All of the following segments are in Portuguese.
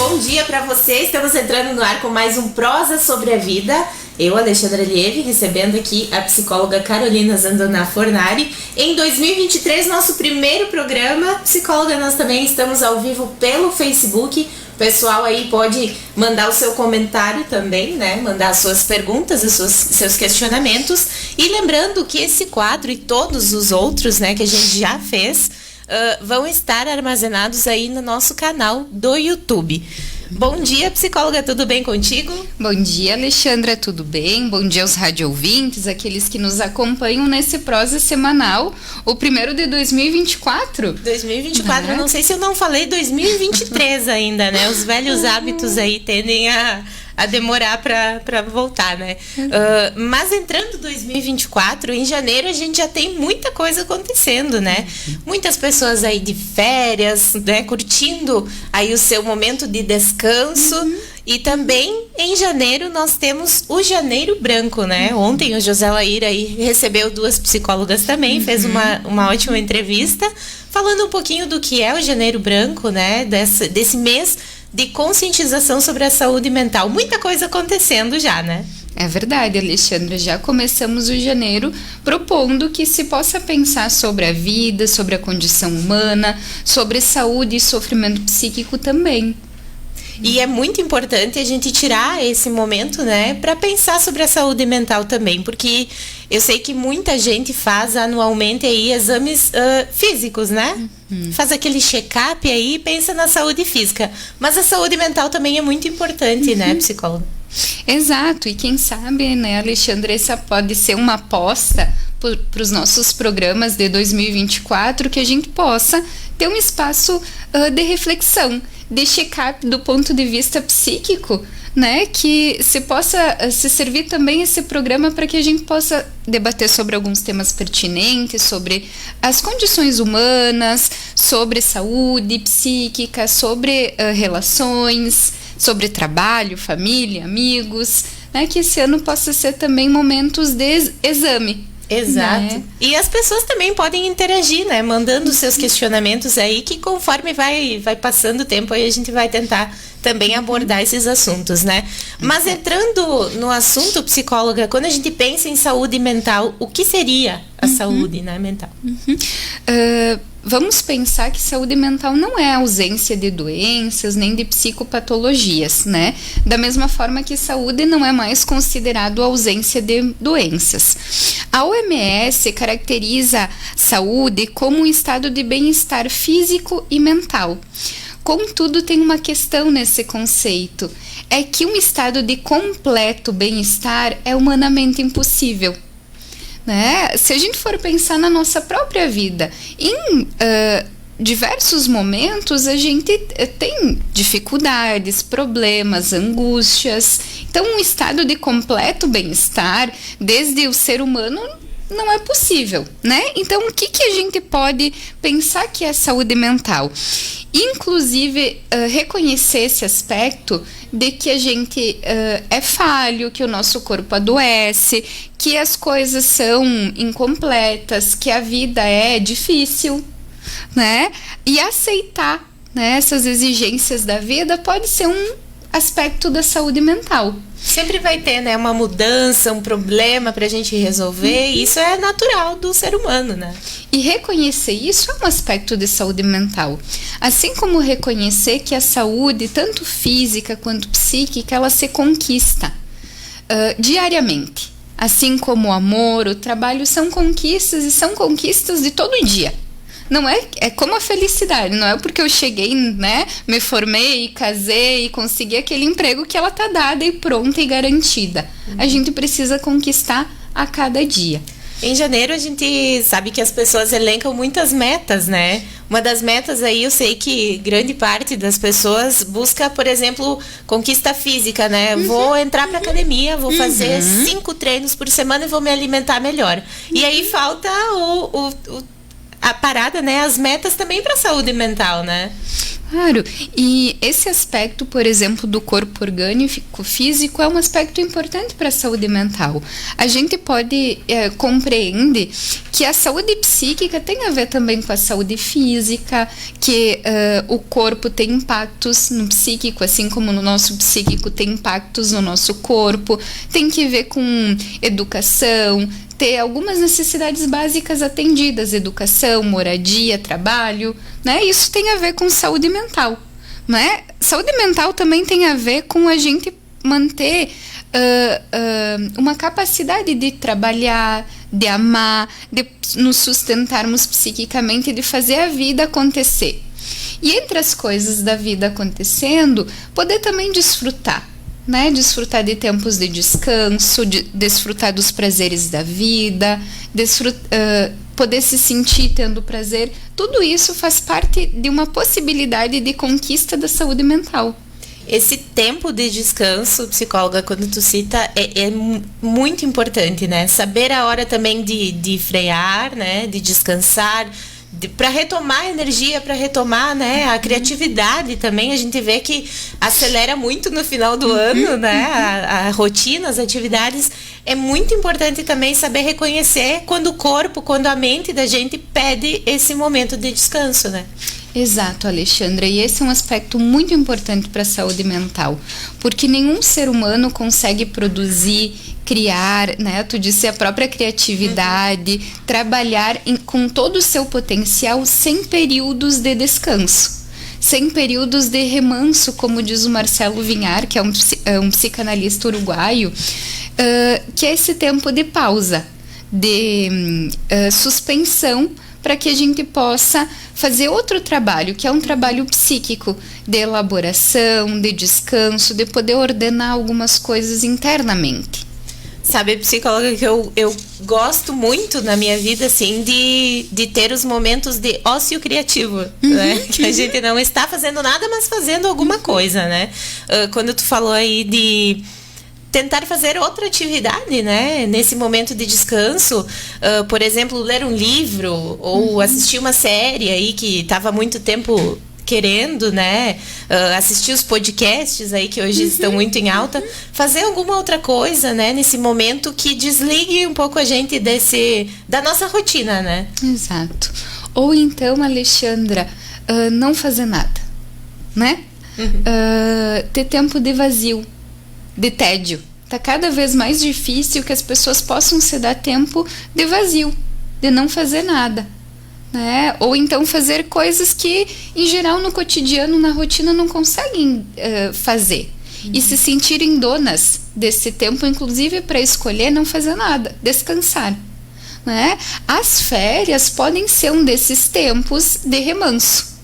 Bom dia para você, estamos entrando no ar com mais um Prosa sobre a Vida. Eu, Alexandra Lieve, recebendo aqui a psicóloga Carolina Zandoná Fornari. Em 2023, nosso primeiro programa. Psicóloga, nós também estamos ao vivo pelo Facebook. O pessoal aí pode mandar o seu comentário também, né? Mandar as suas perguntas, seus questionamentos. E lembrando que esse quadro e todos os outros, né, que a gente já fez, vão estar armazenados aí no nosso canal do YouTube. Bom dia, psicóloga, tudo bem contigo? Bom dia, Alexandra, tudo bem? Bom dia aos rádio-ouvintes, aqueles que nos acompanham nesse prosa semanal, o primeiro de 2024. 2024, não sei se eu não falei 2023 ainda, né? Os velhos hábitos aí tendem a demorar para voltar, né? Mas entrando 2024, em janeiro a gente já tem muita coisa acontecendo, né? Muitas pessoas aí de férias, né? Curtindo aí o seu momento de descanso. E também em janeiro nós temos o Janeiro Branco, né? Ontem o José Laíra aí recebeu duas psicólogas também, fez uma ótima entrevista falando um pouquinho do que é o Janeiro Branco, né? Desse mês de conscientização sobre a saúde mental. Muita coisa acontecendo já, né? É verdade, Alexandra. Já começamos o janeiro propondo que se possa pensar sobre a vida, sobre a condição humana, sobre saúde e sofrimento psíquico também. E é muito importante a gente tirar esse momento, né, para pensar sobre a saúde mental também, porque eu sei que muita gente faz anualmente aí exames físicos, né? Faz aquele check-up aí e pensa na saúde física. Mas a saúde mental também é muito importante, né, psicóloga? Exato, e quem sabe, né, Alexandre, essa pode ser uma aposta para os nossos programas de 2024, que a gente possa ter um espaço de reflexão, de check-up do ponto de vista psíquico, né, que se possa se servir também esse programa para que a gente possa debater sobre alguns temas pertinentes, sobre as condições humanas, sobre saúde psíquica, sobre relações, sobre trabalho, família, amigos, né, que esse ano possa ser também momentos de exame. Exato. Né? E as pessoas também podem interagir, né? Mandando seus questionamentos aí, que conforme vai passando o tempo, aí a gente vai tentar também abordar esses assuntos, né? Mas entrando no assunto, psicóloga, quando a gente pensa em saúde mental, o que seria a saúde, né, mental? Vamos pensar que saúde mental não é ausência de doenças nem de psicopatologias, né? Da mesma forma que saúde não é mais considerado ausência de doenças. A OMS caracteriza saúde como um estado de bem-estar físico e mental. Contudo, tem uma questão nesse conceito, é que um estado de completo bem-estar é humanamente impossível. Né? Se a gente for pensar na nossa própria vida, em diversos momentos a gente tem dificuldades, problemas, angústias. Então, um estado de completo bem-estar, desde o ser humano, não é possível, né? Então, o que a gente pode pensar que é saúde mental? Inclusive, reconhecer esse aspecto de que a gente é falho, que o nosso corpo adoece, que as coisas são incompletas, que a vida é difícil, né? E aceitar, né, essas exigências da vida pode ser um aspecto da saúde mental. Sempre vai ter, né, uma mudança, um problema pra gente resolver, e isso é natural do ser humano, né? E reconhecer isso é um aspecto de saúde mental. Assim como reconhecer que a saúde, tanto física quanto psíquica, ela se conquista diariamente. Assim como o amor, o trabalho são conquistas e são conquistas de todo dia. Não é como a felicidade, não é porque eu cheguei, né, me formei, casei e consegui aquele emprego que ela tá dada e pronta e garantida. A gente precisa conquistar a cada dia. Em janeiro a gente sabe que as pessoas elencam muitas metas, né? Uma das metas aí, eu sei que grande parte das pessoas busca, por exemplo, conquista física, né? Vou entrar pra academia, vou fazer 5 treinos por semana e vou me alimentar melhor. E aí falta a parada, né? As metas também para a saúde mental, né? Claro, e esse aspecto, por exemplo, do corpo orgânico físico é um aspecto importante para a saúde mental. A gente pode compreender que a saúde psíquica tem a ver também com a saúde física, que o corpo tem impactos no psíquico, assim como no nosso psíquico tem impactos no nosso corpo, tem que ver com educação, ter algumas necessidades básicas atendidas, educação, moradia, trabalho, né? Isso tem a ver com saúde mental, né? Saúde mental também tem a ver com a gente manter uma capacidade de trabalhar, de amar, de nos sustentarmos psiquicamente, de fazer a vida acontecer. E entre as coisas da vida acontecendo, poder também desfrutar. Né? Desfrutar de tempos de descanso, desfrutar dos prazeres da vida, poder se sentir tendo prazer, tudo isso faz parte de uma possibilidade de conquista da saúde mental. Esse tempo de descanso, psicóloga, quando tu cita, é muito importante, né? Saber a hora também de frear, né? De descansar, para retomar a energia, para retomar, né, a criatividade também. A gente vê que acelera muito no final do ano, né, a rotina, as atividades. É muito importante também saber reconhecer quando o corpo, quando a mente da gente pede esse momento de descanso, né? Exato, Alexandra, e esse é um aspecto muito importante para a saúde mental, porque nenhum ser humano consegue produzir, criar, né, tu disse, a própria criatividade, trabalhar com todo o seu potencial sem períodos de descanso, sem períodos de remanso, como diz o Marcelo Vinhar, que é um psicanalista uruguaio, que é esse tempo de pausa, de suspensão, para que a gente possa fazer outro trabalho, que é um trabalho psíquico, de elaboração, de descanso, de poder ordenar algumas coisas internamente. Sabe, psicóloga, que eu gosto muito na minha vida, assim, de ter os momentos de ócio criativo, né? Que a gente não está fazendo nada, mas fazendo alguma coisa, né? Quando tu falou aí de tentar fazer outra atividade, né? Nesse momento de descanso, por exemplo, ler um livro ou assistir uma série aí que estava há muito tempo querendo, né? Assistir os podcasts aí que hoje estão muito em alta, fazer alguma outra coisa, né? Nesse momento que desligue um pouco a gente da nossa rotina, né? Exato. Ou então, Alexandra, não fazer nada, né? Ter tempo de vazio, de tédio. Tá cada vez mais difícil que as pessoas possam se dar tempo de vazio, de não fazer nada, né? Ou então fazer coisas que, em geral, no cotidiano, na rotina, não conseguem fazer. E se sentirem donas desse tempo, inclusive para escolher não fazer nada, descansar, né? As férias podem ser um desses tempos de remanso.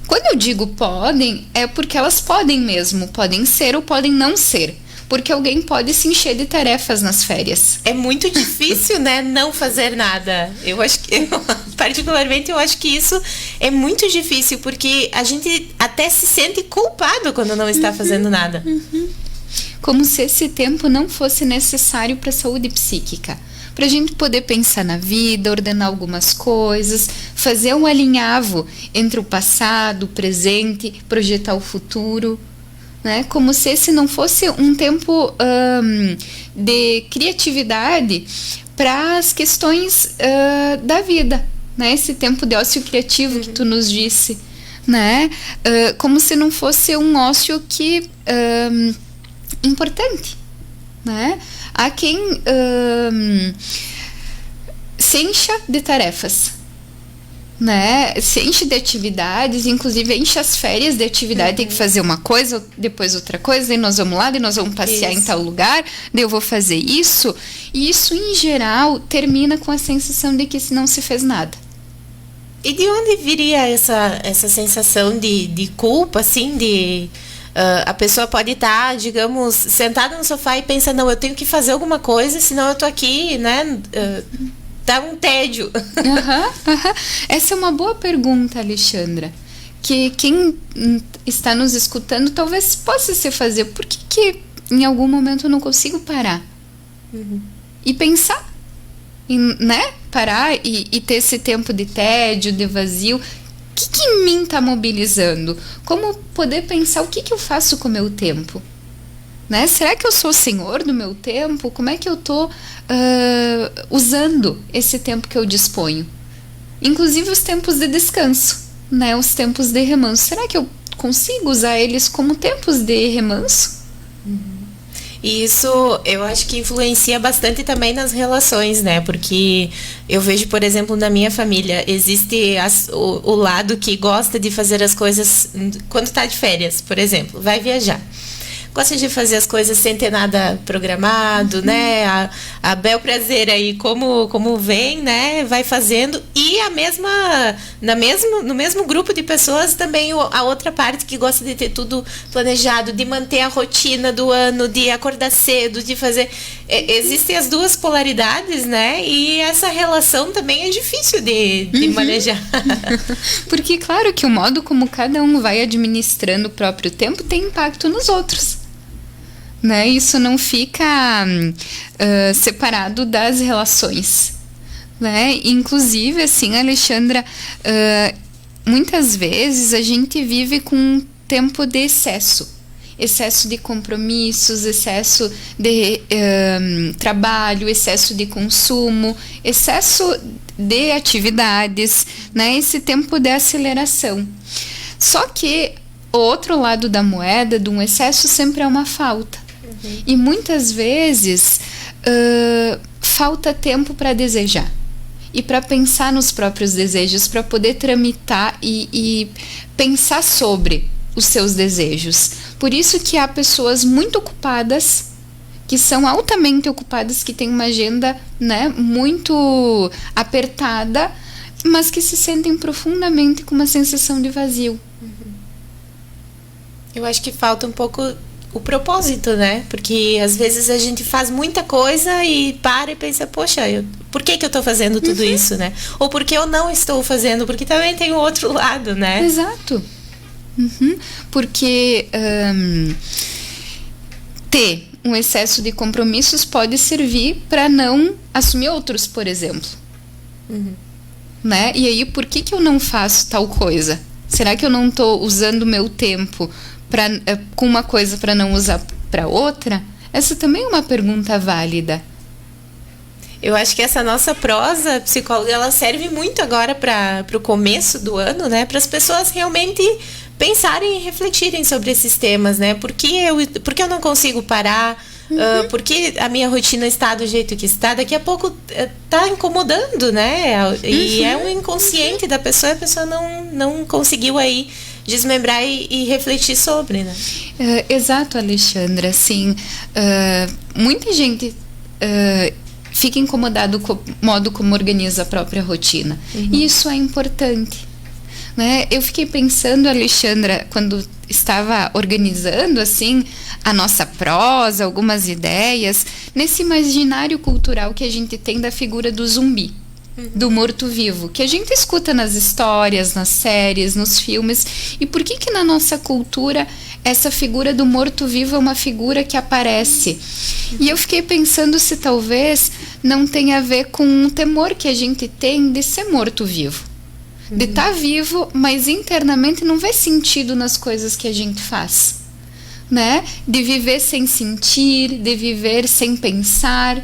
Quando eu digo podem, é porque elas podem mesmo, podem ser ou podem não ser. Porque alguém pode se encher de tarefas nas férias. É muito difícil, né, não fazer nada. Eu acho que, particularmente, eu acho que isso é muito difícil, porque a gente até se sente culpado quando não está fazendo nada. Como se esse tempo não fosse necessário para a saúde psíquica. Para a gente poder pensar na vida, ordenar algumas coisas, fazer um alinhavo entre o passado, o presente, projetar o futuro. Né? Como se esse não fosse um tempo de criatividade para as questões da vida, né? Esse tempo de ócio criativo que tu nos disse, né? Como se não fosse um ócio que importante, né? Há quem se encha de tarefas, né? Se enche de atividades, inclusive enche as férias de atividade, tem que fazer uma coisa, depois outra coisa, daí nós vamos lá, daí nós vamos passear em tal lugar, daí eu vou fazer isso, e isso em geral termina com a sensação de que não se fez nada. E de onde viria essa sensação de culpa, assim, a pessoa pode estar, digamos, sentada no sofá e pensa, não, eu tenho que fazer alguma coisa, senão eu tô aqui, né, dá um tédio. Essa é uma boa pergunta, Alexandra, que quem está nos escutando talvez possa se fazer. Por que em algum momento eu não consigo parar e pensar, né? Parar e ter esse tempo de tédio, de vazio, que em mim está mobilizando? Como poder pensar o que eu faço com o meu tempo? Né? Será que eu sou o senhor do meu tempo? Como é que eu estou usando esse tempo que eu disponho? Inclusive os tempos de descanso, né? Os tempos de remanso. Será que eu consigo usar eles como tempos de remanso? E isso eu acho que influencia bastante também nas relações, né? Porque eu vejo, por exemplo, na minha família, existe o lado que gosta de fazer as coisas quando está de férias, por exemplo, vai viajar. Gosta de fazer as coisas sem ter nada programado, né? A bel prazer aí, como vem, né? Vai fazendo. E no mesmo grupo de pessoas também a outra parte que gosta de ter tudo planejado, de manter a rotina do ano, de acordar cedo, de fazer... Existem as duas polaridades, né? E essa relação também é difícil de manejar. Porque, claro, que o modo como cada um vai administrando o próprio tempo tem impacto nos outros. Né? Isso não fica separado das relações. Né? Inclusive, assim, Alexandra, muitas vezes a gente vive com um tempo de excesso de compromissos, excesso de trabalho, excesso de consumo, excesso de atividades, né? Esse tempo de aceleração. Só que o outro lado da moeda de um excesso sempre é uma falta. E muitas vezes falta tempo para desejar e para pensar nos próprios desejos, para poder tramitar e pensar sobre os seus desejos. Por isso que há pessoas muito ocupadas, que são altamente ocupadas, que têm uma agenda, né, muito apertada, mas que se sentem profundamente com uma sensação de vazio. Eu acho que falta um pouco o propósito, né? Porque às vezes a gente faz muita coisa e para e pensa, poxa, por que eu estou fazendo tudo isso, né? Ou por que eu não estou fazendo? Porque também tem o outro lado, né? Exato. Porque ter um excesso de compromissos pode servir para não assumir outros, por exemplo. Né? E aí, por que eu não faço tal coisa? Será que eu não estou usando o meu tempo com uma coisa para não usar para outra? Essa também é uma pergunta válida. Eu acho que essa nossa prosa psicóloga, ela serve muito agora para o começo do ano, né? Para as pessoas realmente pensarem e refletirem sobre esses temas, né? Por que eu não consigo parar? Por que a minha rotina está do jeito que está? Daqui a pouco está incomodando, né? E é um inconsciente da pessoa, a pessoa não conseguiu aí desmembrar e refletir sobre, né? Exato, Alexandra. Assim, muita gente fica incomodado com o modo como organiza a própria rotina. E isso é importante. Né? Eu fiquei pensando, Alexandra, quando estava organizando assim a nossa prosa, algumas ideias, nesse imaginário cultural que a gente tem da figura do zumbi, do morto-vivo, que a gente escuta nas histórias, nas séries, nos filmes. E por que na nossa cultura essa figura do morto-vivo é uma figura que aparece? E eu fiquei pensando se talvez não tenha a ver com um temor que a gente tem de ser morto-vivo. De estar vivo, mas internamente não vê sentido nas coisas que a gente faz, né? De viver sem sentir, de viver sem pensar.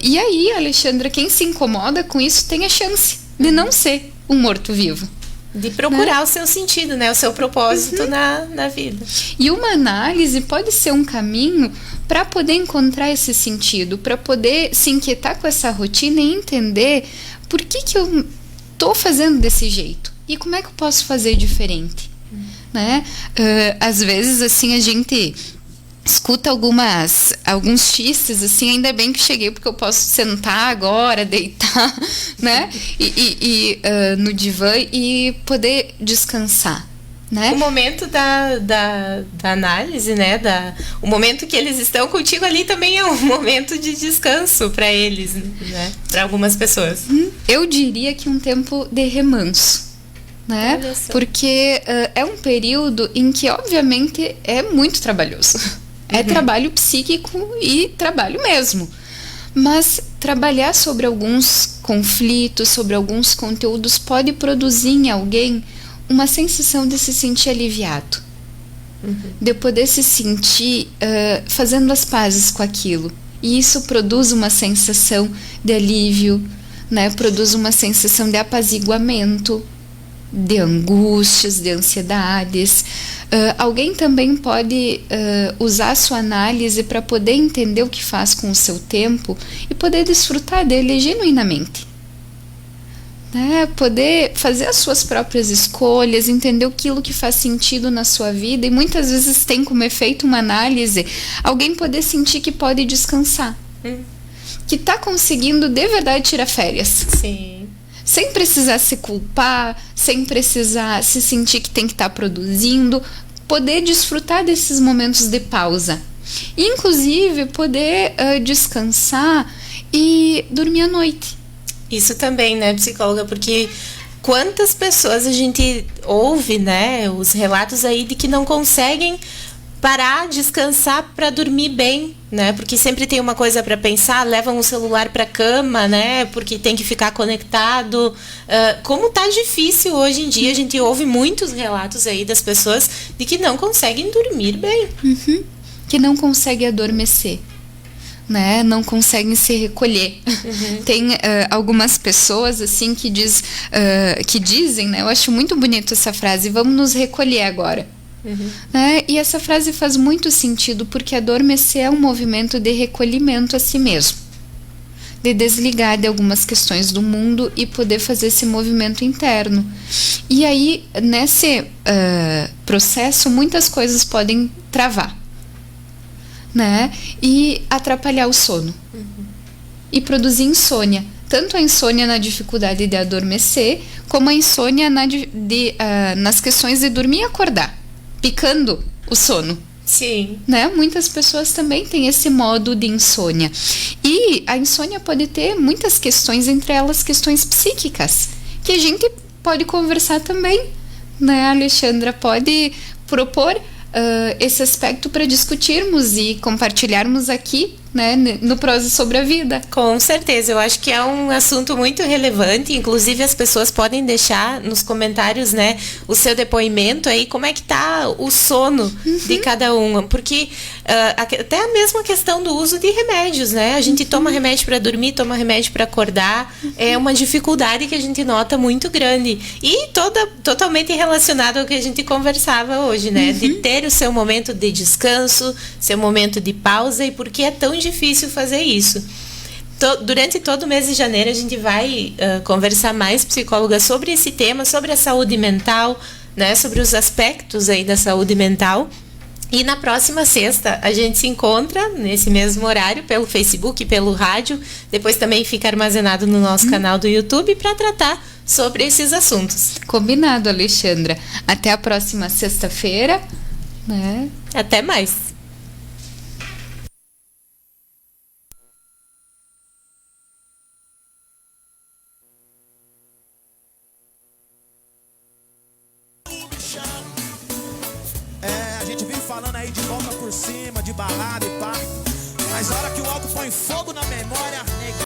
E aí, Alexandra, quem se incomoda com isso tem a chance de não ser um morto-vivo. De procurar, né, o seu sentido, né? O seu propósito na vida. E uma análise pode ser um caminho para poder encontrar esse sentido, para poder se inquietar com essa rotina e entender por que eu estou fazendo desse jeito e como é que eu posso fazer diferente, né? Às vezes assim a gente escuta alguns xistes assim, ainda bem que cheguei porque eu posso sentar agora, deitar, né? E no divã e poder descansar. Né? O momento da análise, né? O momento que eles estão contigo ali também é um momento de descanso para eles, né? Para algumas pessoas. Eu diria que um tempo de remanso, né? Porque é um período em que, obviamente, é muito trabalhoso. É trabalho psíquico e trabalho mesmo. Mas trabalhar sobre alguns conflitos, sobre alguns conteúdos, pode produzir em alguém uma sensação de se sentir aliviado. De poder se sentir fazendo as pazes com aquilo. E isso produz uma sensação de alívio, né? Produz uma sensação de apaziguamento, de angústias, de ansiedades. Alguém também pode usar a sua análise para poder entender o que faz com o seu tempo e poder desfrutar dele genuinamente. Né? Poder fazer as suas próprias escolhas, entender aquilo que faz sentido na sua vida, e muitas vezes tem como efeito uma análise, alguém poder sentir que pode descansar. Que está conseguindo de verdade tirar férias. Sim. Sem precisar se culpar, sem precisar se sentir que tem que estar produzindo, poder desfrutar desses momentos de pausa. Inclusive, poder descansar e dormir à noite. Isso também, né, psicóloga? Porque quantas pessoas a gente ouve, né, os relatos aí de que não conseguem parar, descansar para dormir bem, né? Porque sempre tem uma coisa para pensar, levam o celular para cama, né? Porque tem que ficar conectado. Como tá difícil hoje em dia, a gente ouve muitos relatos aí das pessoas de que não conseguem dormir bem. Que não conseguem adormecer. Né? Não conseguem se recolher. Tem algumas pessoas assim que dizem, né? Eu acho muito bonito essa frase, vamos nos recolher agora. Né? E essa frase faz muito sentido, porque adormecer é um movimento de recolhimento a si mesmo, de desligar de algumas questões do mundo e poder fazer esse movimento interno. E aí, nesse processo, muitas coisas podem travar, né? E atrapalhar o sono. E produzir insônia. Tanto a insônia na dificuldade de adormecer, como a insônia nas questões de dormir e acordar, picando o sono. Sim. Né? Muitas pessoas também têm esse modo de insônia. E a insônia pode ter muitas questões, entre elas questões psíquicas, que a gente pode conversar também. Né? A Alexandra pode propor esse aspecto para discutirmos e compartilharmos aqui, né, no Prosa sobre a Vida. Com certeza, eu acho que é um assunto muito relevante, inclusive as pessoas podem deixar nos comentários, né, o seu depoimento aí, como é que tá o sono de cada uma, porque até a mesma questão do uso de remédios, né, a gente toma remédio para dormir, toma remédio para acordar, é uma dificuldade que a gente nota muito grande, e totalmente relacionado ao que a gente conversava hoje, né, de ter o seu momento de descanso, seu momento de pausa, e por que é tão difícil fazer isso. Durante todo o mês de janeiro a gente vai conversar mais, psicóloga, sobre esse tema, sobre a saúde mental, né, sobre os aspectos aí da saúde mental. E na próxima sexta a gente se encontra nesse mesmo horário pelo Facebook, pelo rádio, depois também fica armazenado no nosso canal do YouTube para tratar sobre esses assuntos. Combinado, Alexandra. Até a próxima sexta-feira, né? Até mais. A gente vive falando aí de boca por cima, de balada e pá, mas a hora que o álcool põe fogo na memória, nega.